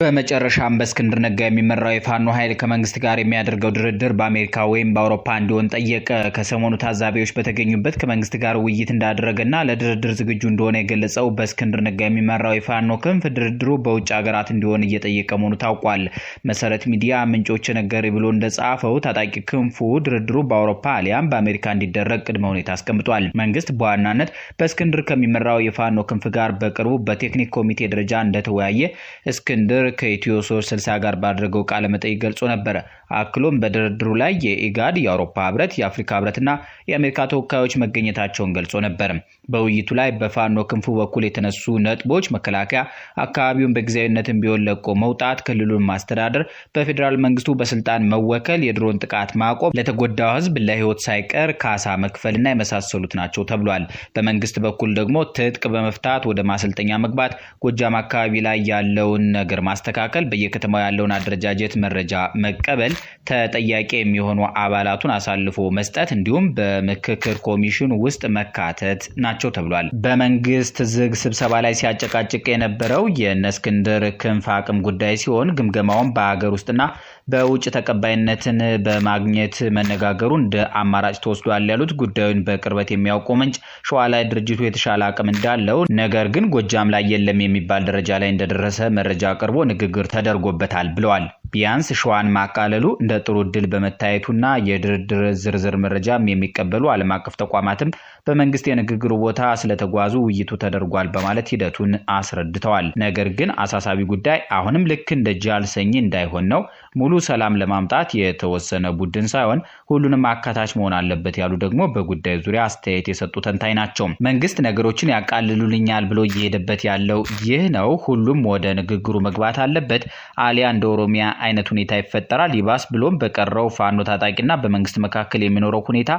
በመጨረሻም በእስክንድር ነጋ የሚመራው የፋኖ ኃይል ከመንግስት ጋር የሚያደርገው ድርድር በአሜሪካ ወይም በአውሮፓ እንዲሆን ጠየቀ። ከሰሞኑ ታዛቢዎች በተገኙበት ከመንግስት ጋር ውይይት እንዳደረገና ለድርድር ዝግጁ እንደሆነ የገለጸው በእስክንድር ነጋ የሚመራው የፋኖ ክንፍ ድርድሩ በውጭ ሀገራት እንዲሆን እየጠየቀ መሆኑ ታውቋል። መሰረት ሚዲያ ምንጮች ነገር ብሎ እንደጻፈው ታጣቂ ክንፉ ድርድሩ በአውሮፓ አሊያም በአሜሪካ እንዲደረግ ቅድመ ሁኔታ አስቀምጧል። መንግስት በዋናነት በእስክንድር ከሚመራው የፋኖ ክንፍ ጋር በቅርቡ በቴክኒክ ኮሚቴ ደረጃ እንደተወያየ እስክንድር ከኢትዮ 360 ጋር ባደረገው ቃለ መጠይቅ ገልጾ ነበር። አክሎም በድርድሩ ላይ የኢጋድ፣ የአውሮፓ ህብረት፣ የአፍሪካ ህብረትና የአሜሪካ ተወካዮች መገኘታቸውን ገልጾ ነበር። በውይይቱ ላይ በፋኖ ክንፉ በኩል የተነሱ ነጥቦች መከላከያ አካባቢውን በጊዜያዊነትም ቢሆን ለቆ መውጣት፣ ክልሉን ማስተዳደር፣ በፌደራል መንግስቱ በስልጣን መወከል፣ የድሮን ጥቃት ማቆም፣ ለተጎዳው ህዝብ ለህይወት ሳይቀር ካሳ መክፈልና የመሳሰሉት ናቸው ተብሏል። በመንግስት በኩል ደግሞ ትጥቅ በመፍታት ወደ ማሰልጠኛ መግባት፣ ጎጃም አካባቢ ላይ ያለውን ነገር ማስተካከል፣ በየከተማው ያለውን አደረጃጀት መረጃ መቀበል፣ ተጠያቂ የሚሆኑ አባላቱን አሳልፎ መስጠት እንዲሁም በምክክር ኮሚሽን ውስጥ መካተት ናቸው ተብሏል። በመንግስት ዝግ ስብሰባ ላይ ሲያጨቃጭቅ የነበረው የእስክንድር ክንፍ አቅም ጉዳይ ሲሆን ግምገማውን በአገር ውስጥና በውጭ ተቀባይነትን በማግኘት መነጋገሩ እንደ አማራጭ ተወስዷል ያሉት ጉዳዩን በቅርበት የሚያውቁ ምንጭ ሸዋ ላይ ድርጅቱ የተሻለ አቅም እንዳለው ነገር ግን ጎጃም ላይ የለም የሚባል ደረጃ ላይ እንደደረሰ መረጃ አቅርቦ ንግግር ተደርጎበታል ብለዋል። ቢያንስ ሸዋን ማቃለሉ እንደ ጥሩ ድል በመታየቱና የድርድር ዝርዝር መረጃም የሚቀበሉ ዓለም አቀፍ ተቋማትም በመንግስት የንግግሩ ቦታ ስለተጓዙ ውይይቱ ተደርጓል በማለት ሂደቱን አስረድተዋል። ነገር ግን አሳሳቢ ጉዳይ አሁንም ልክ እንደ ጃልሰኝ እንዳይሆን ነው። ሙሉ ሰላም ለማምጣት የተወሰነ ቡድን ሳይሆን ሁሉንም አካታች መሆን አለበት ያሉ ደግሞ በጉዳዩ ዙሪያ አስተያየት የሰጡ ተንታኝ ናቸው። መንግስት ነገሮችን ያቃልሉልኛል ብሎ እየሄደበት ያለው ይህ ነው። ሁሉም ወደ ንግግሩ መግባት አለበት፣ አሊያ እንደ ኦሮሚያ አይነት ሁኔታ ይፈጠራል። ይባስ ብሎም በቀረው ፋኖ ታጣቂና በመንግስት መካከል የሚኖረው ሁኔታ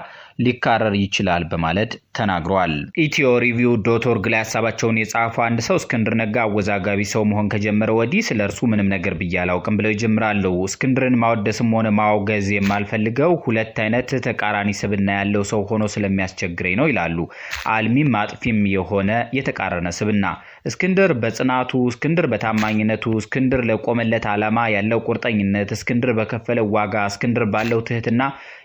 ሊካረር ይችላል በማለት ተናግረዋል። ኢትዮሪቪው.org ላይ ሐሳባቸውን የጻፉ አንድ ሰው እስክንድር ነጋ አወዛጋቢ ሰው መሆን ከጀመረ ወዲህ ስለርሱ ምንም ነገር ብያላውቅም ብለው ይጀምራሉ። እስክንድርን ማወደስም ሆነ ማውገዝ የማልፈልገው ሁለት አይነት ተቃራኒ ስብና ያለው ሰው ሆኖ ስለሚያስቸግረኝ ነው ይላሉ። አልሚም አጥፊም የሆነ የተቃረነ ስብና። እስክንድር በጽናቱ፣ እስክንድር በታማኝነቱ፣ እስክንድር ለቆመለት ዓላማ ያለው ቁርጠኝነት፣ እስክንድር በከፈለው ዋጋ፣ እስክንድር ባለው ትህትና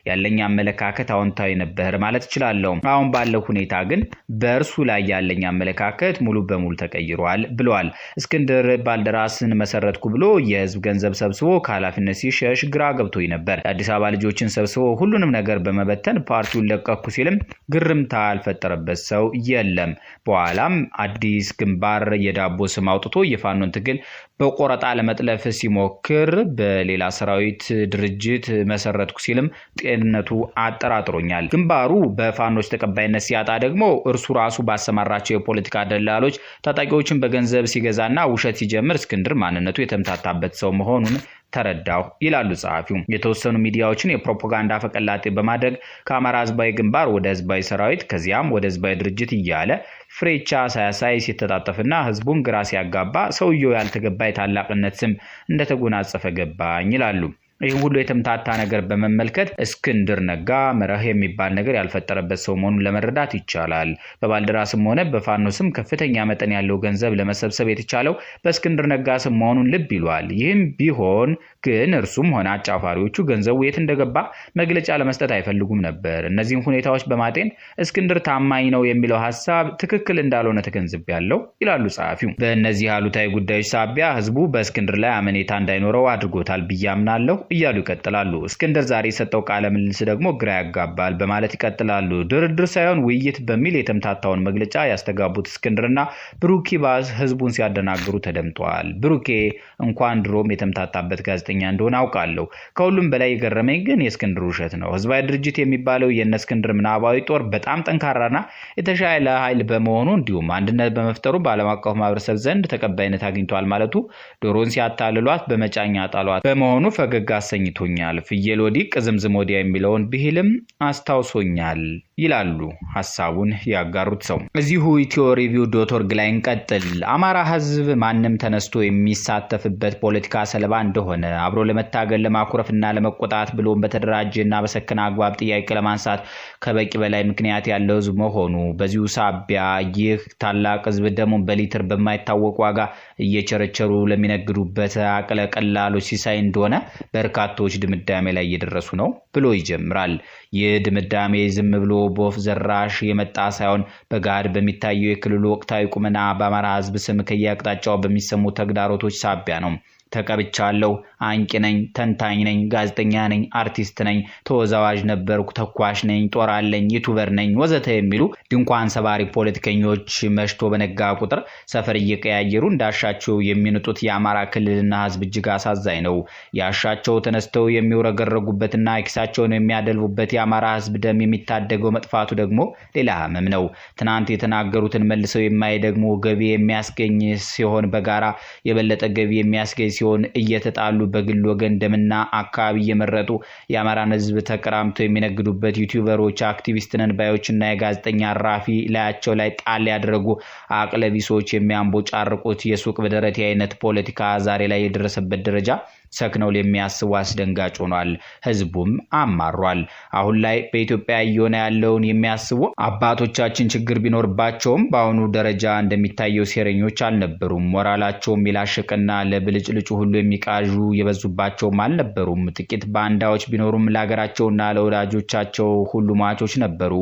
ያለኝ አመለካከት አዎንታዊ ነበር ማለት እችላለሁ። አሁን ባለው ሁኔታ ግን በእርሱ ላይ ያለኝ አመለካከት ሙሉ በሙሉ ተቀይሯል ብለዋል። እስክንድር ባልደራስን መሰረትኩ ብሎ የህዝብ ገንዘብ ሰብስቦ ከኃላፊነት ሲሸሽ ግራ ገብቶኝ ነበር። የአዲስ አበባ ልጆችን ሰብስቦ ሁሉንም ነገር በመበተን ፓርቲውን ለቀኩ ሲልም ግርምታ ያልፈጠረበት ሰው የለም። በኋላም አዲስ ግንባር የዳቦ ስም አውጥቶ የፋኖን ትግል በቆረጣ ለመጥለፍ ሲሞክር በሌላ ሰራዊት ድርጅት መሰረትኩ ሲልም ጤንነቱ አጠራጥሮኛል። ግንባሩ በፋኖች ተቀባይነት ሲያጣ ደግሞ እርሱ ራሱ ባሰማራቸው የፖለቲካ ደላሎች ታጣቂዎችን በገንዘብ ሲገዛና ውሸት ሲጀምር እስክንድር ማንነቱ የተምታታበት ሰው መሆኑን ተረዳው ይላሉ ጸሐፊው። የተወሰኑ ሚዲያዎችን የፕሮፓጋንዳ ፈቀላጤ በማድረግ ከአማራ ህዝባዊ ግንባር ወደ ህዝባዊ ሰራዊት ከዚያም ወደ ህዝባዊ ድርጅት እያለ ፍሬቻ ሳያሳይ ሲተጣጠፍና ህዝቡን ግራ ሲያጋባ ሰውየው ያልተገባ የታላቅነት ስም እንደተጎናጸፈ ገባኝ ይላሉ። ይህን ሁሉ የተምታታ ነገር በመመልከት እስክንድር ነጋ መርህ የሚባል ነገር ያልፈጠረበት ሰው መሆኑን ለመረዳት ይቻላል። በባልደራስም ሆነ በፋኖ ስም ከፍተኛ መጠን ያለው ገንዘብ ለመሰብሰብ የተቻለው በእስክንድር ነጋ ስም መሆኑን ልብ ይሏል። ይህም ቢሆን ግን እርሱም ሆነ አጫፋሪዎቹ ገንዘቡ የት እንደገባ መግለጫ ለመስጠት አይፈልጉም ነበር። እነዚህን ሁኔታዎች በማጤን እስክንድር ታማኝ ነው የሚለው ሐሳብ ትክክል እንዳልሆነ ተገንዝቤያለሁ ይላሉ ጸሐፊው። በእነዚህ አሉታዊ ጉዳዮች ሳቢያ ህዝቡ በእስክንድር ላይ አመኔታ እንዳይኖረው አድርጎታል ብዬ አምናለሁ እያሉ ይቀጥላሉ። እስክንድር ዛሬ የሰጠው ቃለ ምልልስ ደግሞ ግራ ያጋባል በማለት ይቀጥላሉ። ድርድር ሳይሆን ውይይት በሚል የተምታታውን መግለጫ ያስተጋቡት እስክንድርና ብሩኪ ባስ ህዝቡን ሲያደናግሩ ተደምጠዋል። ብሩኬ እንኳን ድሮም የተምታታበት ጋዜጠኛ እንደሆነ አውቃለሁ። ከሁሉም በላይ የገረመኝ ግን የእስክንድር ውሸት ነው። ህዝባዊ ድርጅት የሚባለው የእስክንድር ምናባዊ ጦር በጣም ጠንካራና የተሻለ ኃይል በመሆኑ እንዲሁም አንድነት በመፍጠሩ በዓለም አቀፍ ማህበረሰብ ዘንድ ተቀባይነት አግኝቷል ማለቱ ዶሮን ሲያታልሏት በመጫኛ ጣሏት በመሆኑ ፈገግ አሰኝቶኛል። ፍየል ወዲህ ቅዝምዝም ወዲያ የሚለውን ብሂልም አስታውሶኛል ይላሉ ሐሳቡን ያጋሩት ሰው። እዚሁ ኢትዮሪቪው.org ላይ እንቀጥል። አማራ ህዝብ ማንም ተነስቶ የሚሳተፍበት ፖለቲካ ሰለባ እንደሆነ አብሮ ለመታገል ለማኩረፍና ለመቆጣት ብሎም በተደራጀና በሰከነ አግባብ ጥያቄ ለማንሳት ከበቂ በላይ ምክንያት ያለው ህዝብ መሆኑ በዚሁ ሳቢያ ይህ ታላቅ ህዝብ ደሙን በሊትር በማይታወቅ ዋጋ እየቸረቸሩ ለሚነግዱበት አቅለቀላሎች ሲሳይ እንደሆነ በርካቶች ድምዳሜ ላይ እየደረሱ ነው ብሎ ይጀምራል። ይህ ድምዳሜ ዝም ብሎ በወፍ ዘራሽ የመጣ ሳይሆን በጋድ በሚታየው የክልሉ ወቅታዊ ቁመና በአማራ ህዝብ ስም ከየአቅጣጫው በሚሰሙ ተግዳሮቶች ሳቢያ ነው። ተቀብቻለሁ፣ አንቂ ነኝ፣ ተንታኝ ነኝ፣ ጋዜጠኛ ነኝ፣ አርቲስት ነኝ፣ ተወዛዋዥ ነበርኩ፣ ተኳሽ ነኝ፣ ጦር አለኝ፣ ዩቲዩበር ነኝ ወዘተ የሚሉ ድንኳን ሰባሪ ፖለቲከኞች መሽቶ በነጋ ቁጥር ሰፈር እየቀያየሩ እንዳሻቸው የሚንጡት የአማራ ክልልና ህዝብ እጅግ አሳዛኝ ነው። ያሻቸው ተነስተው የሚወረገረጉበትና ኪሳቸውን የሚያደልቡበት የአማራ ህዝብ ደም የሚታደገው መጥፋቱ ደግሞ ሌላ ህመም ነው። ትናንት የተናገሩትን መልሰው የማይደግሙ ገቢ የሚያስገኝ ሲሆን በጋራ የበለጠ ገቢ የሚያስገኝ ሲሆን እየተጣሉ በግል ወገን ደምና አካባቢ እየመረጡ የአማራን ህዝብ ተቀራምተው የሚነግዱበት ዩቲዩበሮች፣ አክቲቪስት ነን ባዮችና የጋዜጠኛ ራፊ ላያቸው ላይ ጣል ያደረጉ አቅለቢሶች የሚያንቦጫርቁት የሱቅ በደረቴ አይነት ፖለቲካ ዛሬ ላይ የደረሰበት ደረጃ ሰክነው ለሚያስቡ አስደንጋጭ ሆኗል። ህዝቡም አማሯል። አሁን ላይ በኢትዮጵያ እየሆነ ያለውን የሚያስቡ አባቶቻችን ችግር ቢኖርባቸውም በአሁኑ ደረጃ እንደሚታየው ሴረኞች አልነበሩም። ሞራላቸውም የላሸቀና ለብልጭልጩ ሁሉ የሚቃዡ የበዙባቸውም አልነበሩም። ጥቂት ባንዳዎች ቢኖሩም ለሀገራቸውና ለወዳጆቻቸው ሁሉ ሟቾች ነበሩ።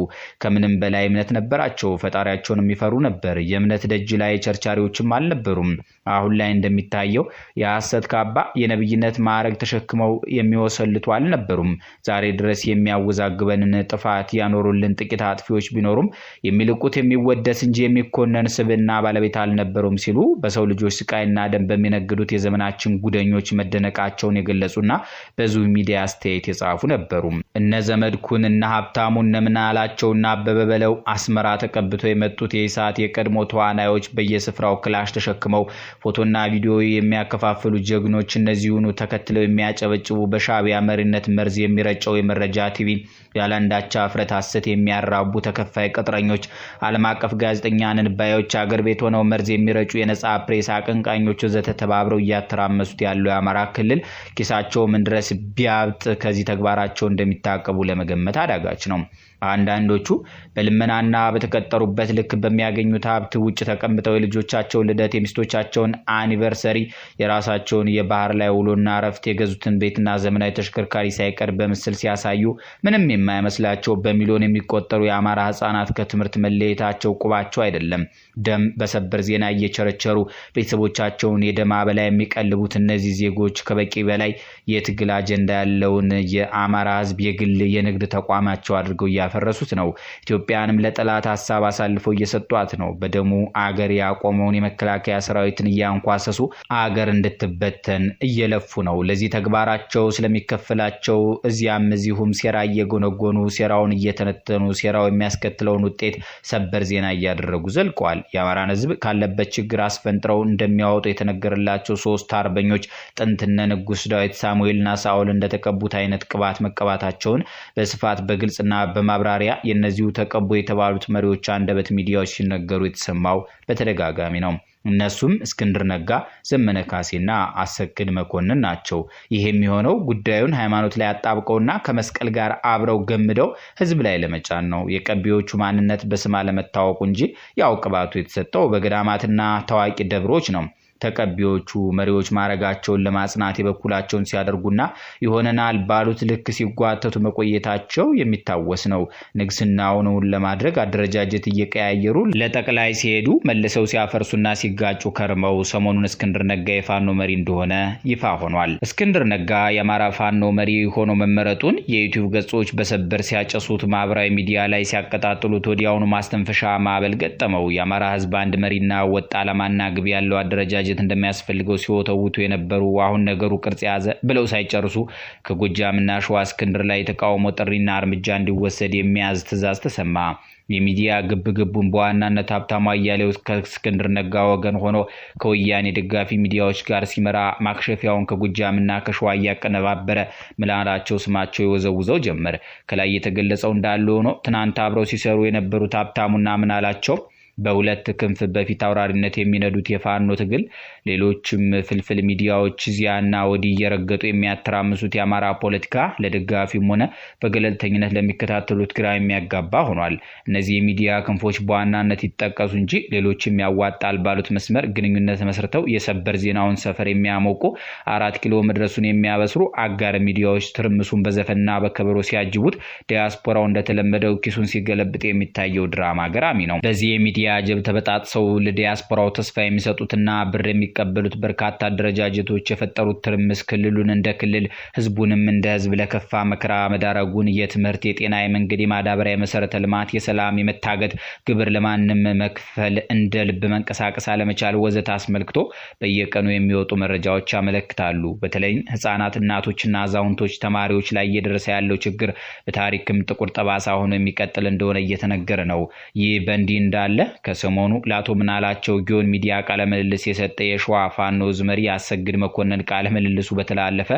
ከምንም በላይ እምነት ነበራቸው። ፈጣሪያቸውን የሚፈሩ ነበር። የእምነት ደጅ ላይ ቸርቻሪዎችም አልነበሩም። አሁን ላይ እንደሚታየው የሐሰት ካባ የነብይነት ማዕረግ ተሸክመው የሚወሰልቱ አልነበሩም። ዛሬ ድረስ የሚያወዛግበንን ጥፋት ያኖሩልን ጥቂት አጥፊዎች ቢኖሩም የሚልቁት የሚወደስ እንጂ የሚኮነን ስብዕና ባለቤት አልነበሩም ሲሉ በሰው ልጆች ስቃይና ደም በሚነግዱት የዘመናችን ጉደኞች መደነቃቸውን የገለጹና ብዙ ሚዲያ አስተያየት የጻፉ ነበሩ። እነ ዘመድኩን እና ሀብታሙ እነ ምናላቸውና አበበ በለው አስመራ ተቀብተው የመጡት የኢሳት የቀድሞ ተዋናዮች በየስፍራው ክላሽ ተሸክመው ፎቶና ቪዲዮ የሚያከፋፍሉ ጀግኖች እነዚሁኑ ተከትለው የሚያጨበጭቡ በሻዕቢያ መሪነት መርዝ የሚረጨው የመረጃ ቲቪ ያላንዳቻ ፍረት ሐሰት የሚያራቡ ተከፋይ ቅጥረኞች ዓለም አቀፍ ጋዜጠኛ ነን ባዮች አገር ቤት ሆነው መርዝ የሚረጩ የነጻ ፕሬስ አቀንቃኞች ወዘተ ተባብረው እያተራመሱት ያለው የአማራ ክልል ኪሳቸው ምን ድረስ ቢያብጥ ከዚህ ተግባራቸው እንደሚታቀቡ ለመገመት አዳጋች ነው። አንዳንዶቹ በልመናና በተቀጠሩበት ልክ በሚያገኙት ሀብት ውጭ ተቀምጠው የልጆቻቸውን ልደት፣ የሚስቶቻቸውን አኒቨርሰሪ፣ የራሳቸውን የባህር ላይ ውሎና ረፍት፣ የገዙትን ቤትና ዘመናዊ ተሽከርካሪ ሳይቀር በምስል ሲያሳዩ ምንም የማይመስላቸው በሚሊዮን የሚቆጠሩ የአማራ ህፃናት ከትምህርት መለየታቸው ቁባቸው አይደለም። ደም በሰበር ዜና እየቸረቸሩ ቤተሰቦቻቸውን የደም አበላ የሚቀልቡት እነዚህ ዜጎች ከበቂ በላይ የትግል አጀንዳ ያለውን የአማራ ህዝብ የግል የንግድ ተቋማቸው አድርገው ያፈረሱት ነው። ኢትዮጵያንም ለጠላት ሐሳብ አሳልፈው እየሰጧት ነው። በደሙ አገር ያቆመውን የመከላከያ ሰራዊትን እያንኳሰሱ አገር እንድትበተን እየለፉ ነው። ለዚህ ተግባራቸው ስለሚከፈላቸው እዚያም እዚሁም ሴራ እየጎነጎኑ ሴራውን እየተነተኑ ሴራው የሚያስከትለውን ውጤት ሰበር ዜና እያደረጉ ዘልቀዋል። የአማራን ህዝብ ካለበት ችግር አስፈንጥረው እንደሚያወጡ የተነገረላቸው ሶስት አርበኞች ጥንትነ ንጉስ ዳዊት፣ ሳሙኤልና ሳኦል እንደተቀቡት አይነት ቅባት መቀባታቸውን በስፋት በግልጽና በማብራሪያ የነዚሁ ተቀቦ የተባሉት መሪዎች አንደበት ሚዲያዎች ሲነገሩ የተሰማው በተደጋጋሚ ነው። እነሱም እስክንድር ነጋ፣ ዘመነ ካሴና አሰግድ መኮንን ናቸው። ይሄ የሚሆነው ጉዳዩን ሃይማኖት ላይ አጣብቀውና ከመስቀል ጋር አብረው ገምደው ህዝብ ላይ ለመጫን ነው። የቀቢዎቹ ማንነት በስም አለመታወቁ እንጂ ያው ቅባቱ የተሰጠው በገዳማትና ታዋቂ ደብሮች ነው። ተቀቢዎቹ መሪዎች ማረጋቸውን ለማጽናት የበኩላቸውን ሲያደርጉና ይሆነናል ባሉት ልክ ሲጓተቱ መቆየታቸው የሚታወስ ነው። ንግስናውን ለማድረግ አደረጃጀት እየቀያየሩ ለጠቅላይ ሲሄዱ መልሰው ሲያፈርሱና ሲጋጩ ከርመው ሰሞኑን እስክንድር ነጋ የፋኖ መሪ እንደሆነ ይፋ ሆኗል። እስክንድር ነጋ የአማራ ፋኖ መሪ ሆኖ መመረጡን የዩቲዩብ ገጾች በሰበር ሲያጨሱት፣ ማህበራዊ ሚዲያ ላይ ሲያቀጣጥሉት ወዲያውኑ ማስተንፈሻ ማዕበል ገጠመው። የአማራ ህዝብ አንድ መሪና ወጥ ዓላማና ግብ ያለው አደረጃጀት መደራጀት እንደሚያስፈልገው ሲወተውቱ የነበሩ አሁን ነገሩ ቅርጽ ያዘ ብለው ሳይጨርሱ ከጎጃምና ሸዋ እስክንድር ላይ ተቃውሞ ጥሪና እርምጃ እንዲወሰድ የሚያዝ ትዕዛዝ ተሰማ። የሚዲያ ግብግቡን በዋናነት ሀብታሙ አያሌው ከእስክንድር ነጋ ወገን ሆኖ ከወያኔ ደጋፊ ሚዲያዎች ጋር ሲመራ ማክሸፊያውን ከጎጃምና ከሸዋ እያቀነባበረ ምላላቸው ስማቸው ይወዘውዘው ጀመር። ከላይ የተገለጸው እንዳለ ሆኖ ትናንት አብረው ሲሰሩ የነበሩት ሀብታሙና ምናላቸው በሁለት ክንፍ በፊት አውራሪነት የሚነዱት የፋኖ ትግል ሌሎችም ፍልፍል ሚዲያዎች ዚያና ወዲ እየረገጡ የሚያተራምሱት የአማራ ፖለቲካ ለደጋፊም ሆነ በገለልተኝነት ለሚከታተሉት ግራ የሚያጋባ ሆኗል። እነዚህ የሚዲያ ክንፎች በዋናነት ይጠቀሱ እንጂ ሌሎችም ያዋጣል ባሉት መስመር ግንኙነት መስርተው የሰበር ዜናውን ሰፈር የሚያሞቁ 4 ኪሎ መድረሱን የሚያበስሩ አጋር ሚዲያዎች ትርምሱን በዘፈንና በከበሮ ሲያጅቡት ዲያስፖራው እንደተለመደው ኪሱን ሲገለብጥ የሚታየው ድራማ ገራሚ ነው። በዚህ የሚዲያ ጀብ ተበጣጥሰው ለዲያስፖራው ተስፋ የሚሰጡትና ብር የሚቀበሉት በርካታ አደረጃጀቶች የፈጠሩት ትርምስ ክልሉን እንደ ክልል ህዝቡንም እንደ ህዝብ ለከፋ መከራ መዳረጉን የትምህርት፣ የጤና፣ የመንገድ፣ የማዳበሪያ፣ የመሰረተ ልማት፣ የሰላም፣ የመታገት ግብር ለማንም መክፈል፣ እንደ ልብ መንቀሳቀስ አለመቻል ወዘተ አስመልክቶ በየቀኑ የሚወጡ መረጃዎች ያመለክታሉ። በተለይ ህፃናት፣ እናቶችና አዛውንቶች፣ ተማሪዎች ላይ እየደረሰ ያለው ችግር በታሪክም ጥቁር ጠባሳ ሆኖ የሚቀጥል እንደሆነ እየተነገረ ነው። ይህ በእንዲህ እንዳለ ከሰሞኑ ለአቶ ምናላቸው ጊዮን ሚዲያ ቃለ ምልልስ የሰጠ የሸዋ ፋኖ መሪ አሰግድ መኮንን ቃለ ምልልሱ በተላለፈ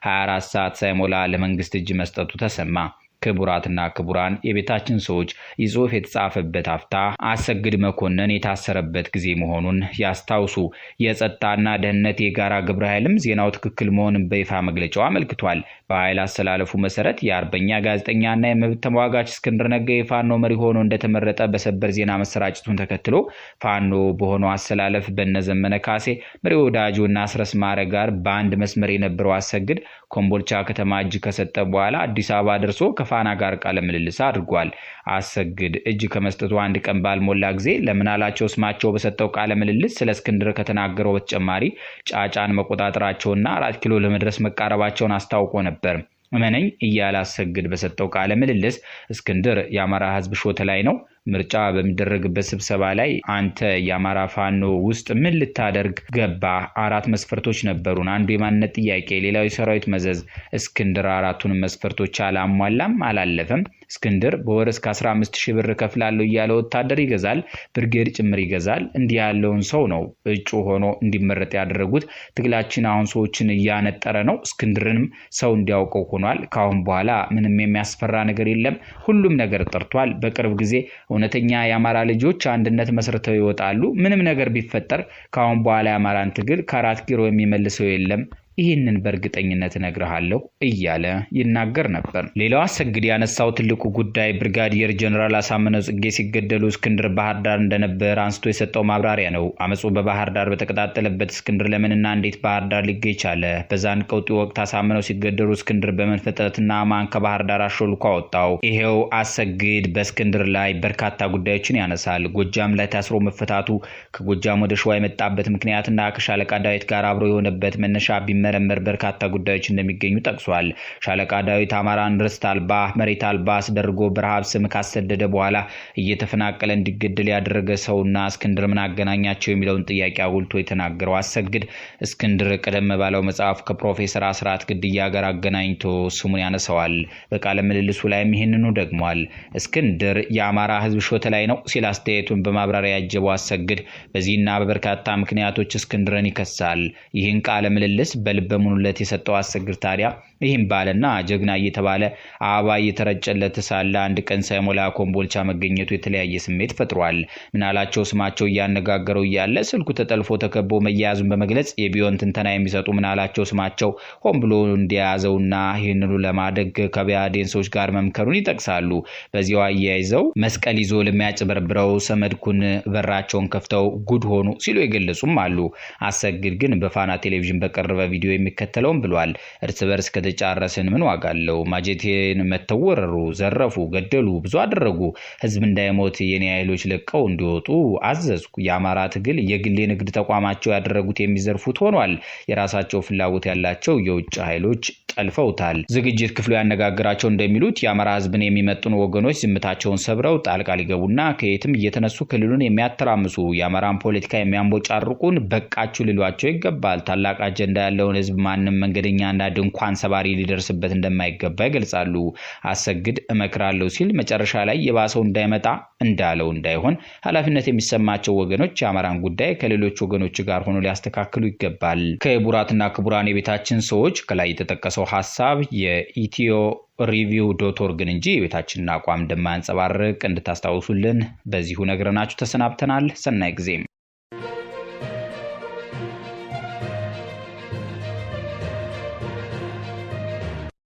24 ሰዓት ሳይሞላ ለመንግስት እጅ መስጠቱ ተሰማ። ክቡራትና ክቡራን የቤታችን ሰዎች ይጾፍ የተጻፈበት አፍታ አሰግድ መኮንን የታሰረበት ጊዜ መሆኑን ያስታውሱ። የጸጥታና ደህንነት የጋራ ግብረ ኃይልም ዜናው ትክክል መሆኑን በይፋ መግለጫው አመልክቷል። በኃይል አስተላለፉ መሰረት የአርበኛ ጋዜጠኛና የመብት ተሟጋች እስክንድር ነጋ የፋኖ መሪ ሆኖ እንደተመረጠ በሰበር ዜና መሰራጨቱን ተከትሎ ፋኖ በሆነው አስተላለፍ በነዘመነ ካሴ፣ መሪ ወዳጆና አስረስ ማረ ጋር በአንድ መስመር የነበረው አሰግድ ኮምቦልቻ ከተማ እጅ ከሰጠ በኋላ አዲስ አበባ ደርሶ ፋና ጋር ቃለ ምልልስ አድርጓል። አሰግድ እጅ ከመስጠቱ አንድ ቀን ባልሞላ ጊዜ ለምናላቸው ስማቸው በሰጠው ቃለ ምልልስ ስለ እስክንድር ከተናገረው በተጨማሪ ጫጫን መቆጣጠራቸውና 4 ኪሎ ለመድረስ መቃረባቸውን አስታውቆ ነበር። እመነኝ እያለ አሰግድ በሰጠው ቃለ ምልልስ እስክንድር የአማራ ህዝብ ሾተ ላይ ነው። ምርጫ በሚደረግበት ስብሰባ ላይ አንተ የአማራ ፋኖ ውስጥ ምን ልታደርግ ገባ? 4 መስፈርቶች ነበሩን። አንዱ የማንነት ጥያቄ፣ ሌላው የሰራዊት መዘዝ። እስክንድር 4ቱንም መስፈርቶች አላሟላም፣ አላለፈም። እስክንድር በወር እስከ 15000 ብር ከፍላለሁ እያለ ወታደር ይገዛል፣ ብርጌድ ጭምር ይገዛል። እንዲህ ያለውን ሰው ነው እጩ ሆኖ እንዲመረጥ ያደረጉት። ትግላችን አሁን ሰዎችን እያነጠረ ነው። እስክንድርንም ሰው እንዲያውቀው ሆኗል። ካሁን በኋላ ምንም የሚያስፈራ ነገር የለም። ሁሉም ነገር ጠርቷል። በቅርብ ጊዜ እውነተኛ የአማራ ልጆች አንድነት መስርተው ይወጣሉ። ምንም ነገር ቢፈጠር ካሁን በኋላ የአማራን ትግል ከ4 ኪሎ የሚመልሰው የለም። ይህንን በእርግጠኝነት እነግርሃለሁ እያለ ይናገር ነበር። ሌላው አሰግድ ያነሳው ትልቁ ጉዳይ ብርጋዲየር ጀነራል አሳምነው ጽጌ ሲገደሉ እስክንድር ባህር ዳር እንደነበር አንስቶ የሰጠው ማብራሪያ ነው። አመጹ በባህር ዳር በተቀጣጠለበት እስክንድር ለምንና እንዴት ባህር ዳር ሊገኝ ቻለ? በዛን ቀውጢ ወቅት አሳምነው ሲገደሉ እስክንድር በምን ፍጥነትና ማን ከባህር ዳር አሾልኮ አወጣው? ይሄው አሰግድ በእስክንድር ላይ በርካታ ጉዳዮችን ያነሳል። ጎጃም ላይ ታስሮ መፈታቱ፣ ከጎጃም ወደ ሸዋ የመጣበት ምክንያትና ከሻለቃ ዳዊት ጋር አብሮ የሆነበት መነሻ መረመር በርካታ ጉዳዮች እንደሚገኙ ጠቅሷል። ሻለቃ ዳዊት አማራን ርስት አልባ መሬት አልባ አስደርጎ በረሃብ ስም ካሰደደ በኋላ እየተፈናቀለ እንዲገደል ያደረገ ሰውና እስክንድር ምን አገናኛቸው የሚለውን ጥያቄ አጉልቶ የተናገረው አሰግድ እስክንድር ቀደም ባለው መጽሐፍ ከፕሮፌሰር አስራት ግድያ ጋር አገናኝቶ ስሙን ያነሳዋል። በቃለ ምልልሱ ላይም ይህንኑ ደግሟል። እስክንድር የአማራ ህዝብ ሾተ ላይ ነው ሲል አስተያየቱን በማብራሪያ ያጀበው አሰግድ በዚህና በበርካታ ምክንያቶች እስክንድርን ይከሳል። ይህን ቃለ ምልልስ በልበሙኑለት የሰጠው አሰግድ ታዲያ ይህም ባለና ጀግና እየተባለ አበባ እየተረጨለት ሳለ አንድ ቀን ሳይሞላ ኮምቦልቻ መገኘቱ የተለያየ ስሜት ፈጥሯል። ምናላቸው ስማቸው እያነጋገረው እያለ ስልኩ ተጠልፎ ተከቦ መያዙን በመግለጽ የቢዮን ትንተና የሚሰጡ ምናላቸው ስማቸው ሆን ብሎ እንዲያዘውና ይህንኑ ለማደግ ከቢያዴን ሰዎች ጋር መምከሩን ይጠቅሳሉ። በዚያው አያይዘው መስቀል ይዞ ለሚያጭበረብረው ሰመድኩን በራቸውን ከፍተው ጉድ ሆኑ ሲሉ የገለጹም አሉ። አሰግድ ግን በፋና ቴሌቪዥን በቀረበ ቪዲዮ የሚከተለውን ብሏል። እርስ በርስ ከተጫረስን ምን ዋጋ አለው? ማጀቴን መተወረሩ፣ ዘረፉ፣ ገደሉ፣ ብዙ አደረጉ። ህዝብ እንዳይሞት የኔ ኃይሎች ለቀው እንዲወጡ አዘዝኩ። የአማራ ትግል የግል ንግድ ተቋማቸው ያደረጉት የሚዘርፉት ሆኗል። የራሳቸው ፍላጎት ያላቸው የውጭ ኃይሎች ጠልፈውታል። ዝግጅት ክፍሉ ያነጋገራቸው እንደሚሉት የአማራ ህዝብን የሚመጥኑ ወገኖች ዝምታቸውን ሰብረው ጣልቃ ሊገቡና ከየትም እየተነሱ ክልሉን የሚያተራምሱ የአማራን ፖለቲካ የሚያንቦጫርቁን በቃችሁ ሊሏቸው ይገባል። ታላቅ አጀንዳ ያለውን ህዝብ ማንም መንገደኛና ድንኳን ሰባሪ ሊደርስበት እንደማይገባ ይገልጻሉ። አሰግድ እመክራለሁ ሲል መጨረሻ ላይ የባሰው እንዳይመጣ እንዳለው እንዳይሆን ኃላፊነት የሚሰማቸው ወገኖች የአማራን ጉዳይ ከሌሎች ወገኖች ጋር ሆኖ ሊያስተካክሉ ይገባል። ክቡራትና ክቡራን የቤታችን ሰዎች ከላይ የተጠቀሰው ሐሳብ የኢትዮሪቪው.org እንጂ የቤታችንን አቋም እንደማያንጸባርቅ እንድታስታውሱልን በዚሁ ነግረናችሁ ተሰናብተናል። ሰናይ ጊዜ